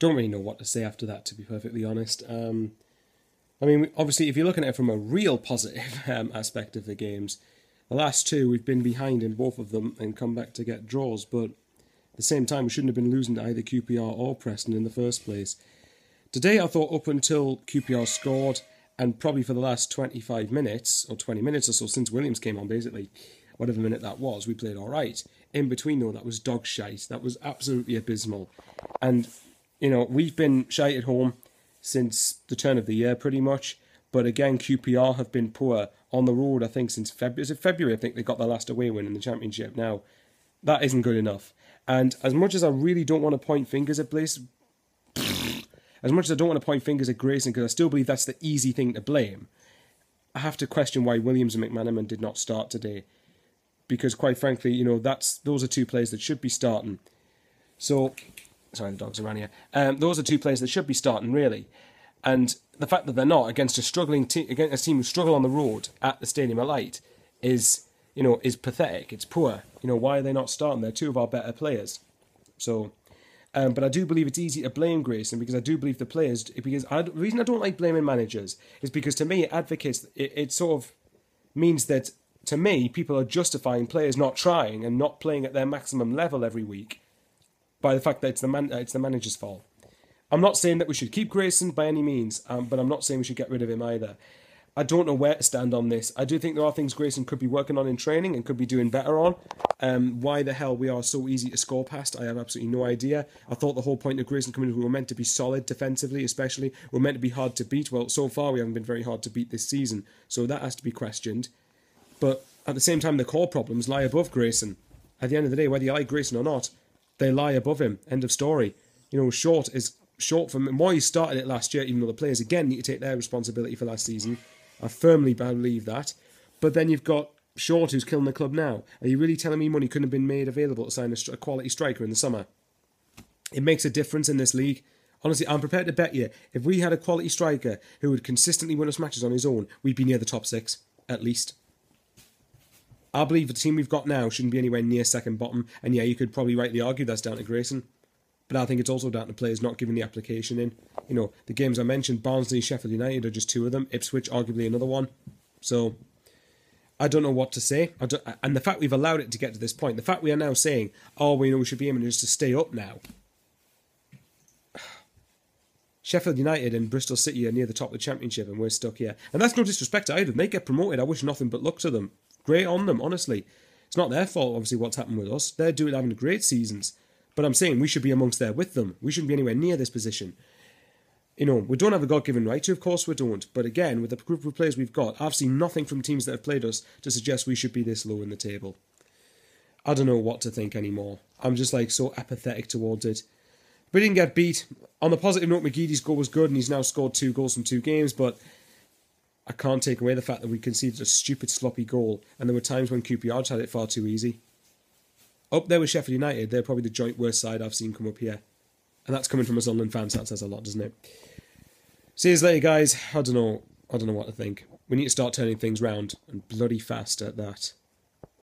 don't really know what to say after that, to be perfectly honest. I mean, obviously, if you're looking at it from a real positive aspect of the games, the last two, we've been behind in both of them and come back to get draws, but at the same time, we shouldn't have been losing to either QPR or Preston in the first place. Today, I thought up until QPR scored, and probably for the last 25 minutes, or 20 minutes or so, since Williams came on, basically, whatever minute that was, we played all right. In between, though, that was dog shite. That was absolutely abysmal. And, you know, we've been shite at home since the turn of the year, pretty much. But again, QPR have been poor on the road, I think, since February. Is it February? I think they got their last away win in the Championship now. That isn't good enough. And as much as I really don't want to point fingers at Grayson, because I still believe that's the easy thing to blame, I have to question why Williams and McManaman did not start today. Because quite frankly, you know, those are two players that should be starting. So, sorry, the dogs are around here. Those are two players that should be starting, really. And the fact that they're not against a struggling team, against a team who struggle on the road at the Stadium of Light, is pathetic. It's poor. You know, why are they not starting? They're two of our better players. So, but I do believe it's easy to blame Grayson, because I do believe the players. The reason I don't like blaming managers is because to me it advocates. It sort of means that, to me, people are justifying players not trying and not playing at their maximum level every week by the fact that it's the manager's fault. I'm not saying that we should keep Grayson by any means, but I'm not saying we should get rid of him either. I don't know where to stand on this. I do think there are things Grayson could be working on in training and could be doing better on. Why the hell we are so easy to score past, I have absolutely no idea. I thought the whole point of Grayson coming in, we were meant to be solid defensively, especially. We're meant to be hard to beat. Well, so far we haven't been very hard to beat this season, so that has to be questioned. But at the same time, the core problems lie above Grayson. At the end of the day, whether you like Grayson or not, they lie above him. End of story. You know, Short from Moyes started it last year, even though the players again need to take their responsibility for last season. I firmly believe that. But then you've got Short, who's killing the club now. Are you really telling me money couldn't have been made available to sign a quality striker in the summer? It makes a difference in this league. Honestly, I'm prepared to bet you, if we had a quality striker who would consistently win us matches on his own, we'd be near the top 6, at least. I believe the team we've got now shouldn't be anywhere near second bottom. And yeah, you could probably rightly argue that's down to Grayson. But I think it's also down to players not giving the application in. You know, the games I mentioned, Barnsley, Sheffield United are just two of them. Ipswich, arguably another one. So, I don't know what to say. And the fact we've allowed it to get to this point, the fact we are now saying, oh, we should be aiming just to stay up now. Sheffield United and Bristol City are near the top of the Championship and we're stuck here. And that's no disrespect to either. They get promoted. I wish nothing but luck to them. Great on them, honestly. It's not their fault, obviously, what's happened with us. They're having great seasons. But I'm saying we should be amongst there with them. We shouldn't be anywhere near this position. You know, we don't have a God-given right to, of course we don't. But again, with the group of players we've got, I've seen nothing from teams that have played us to suggest we should be this low in the table. I don't know what to think anymore. I'm just so apathetic towards it. We didn't get beat. On the positive note, McGeady's goal was good and he's now scored 2 goals from 2 games, but I can't take away the fact that we conceded a stupid, sloppy goal, and there were times when QPR had it far too easy. Up there with Sheffield United, they're probably the joint worst side I've seen come up here. And that's coming from a Sunderland fan, so that says a lot, doesn't it? See you later, guys. I don't know what to think. We need to start turning things round, and bloody fast at that.